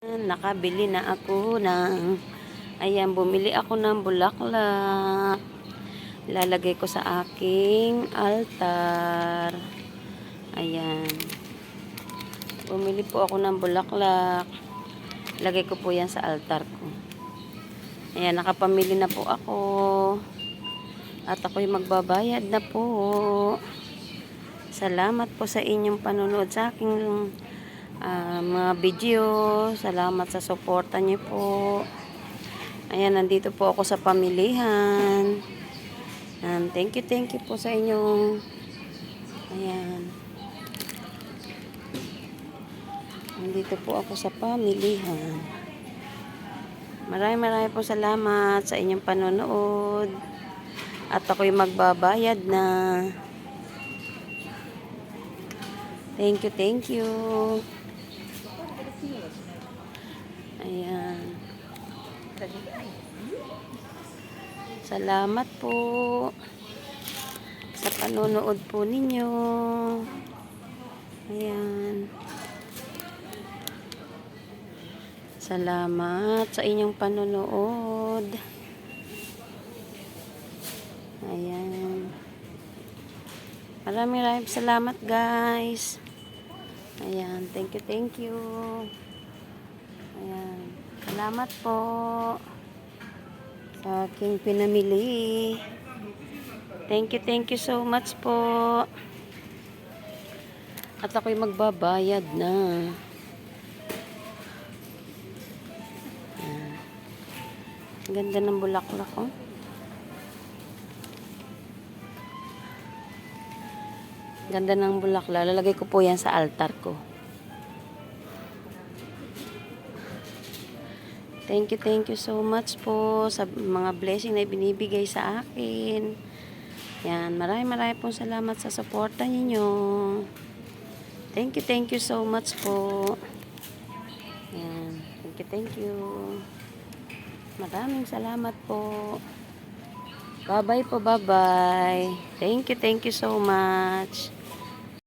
Nakabili na ako ayan, bumili ako ng bulaklak. Lalagay ko sa aking altar. Ayan. Bumili po ako ng bulaklak. Lagay ko po yan sa altar ko. Ayan, nakapamili na po ako. At ako'y magbabayad na po. Salamat po sa inyong panonood sa aking mga video. Salamat sa suporta niyo po. Ayan, nandito po ako sa pamilihan. Thank you po sa inyong ayan. Nandito po ako sa pamilihan. Maraming po salamat sa inyong panonood. At ako'y magbabayad na. Thank you. Ayan. Salamat po sa panonood po ninyo. Ayan. Salamat sa inyong panonood. Ayan. Maraming salamat, guys. Ayan, thank you. Ayan, salamat po sa aking pinamili. Thank you so much po. At ako'y magbabayad na. Ayan. Ganda ng bulaklak ko. Ganda ng bulaklak. Lalagay ko po yan sa altar ko. Thank you so much po sa mga blessing na binibigay sa akin. Yan, maraming pong salamat sa suporta ninyo. Thank you so much po. Yan, thank you. Maraming salamat po. Bye-bye po, bye-bye. Thank you so much.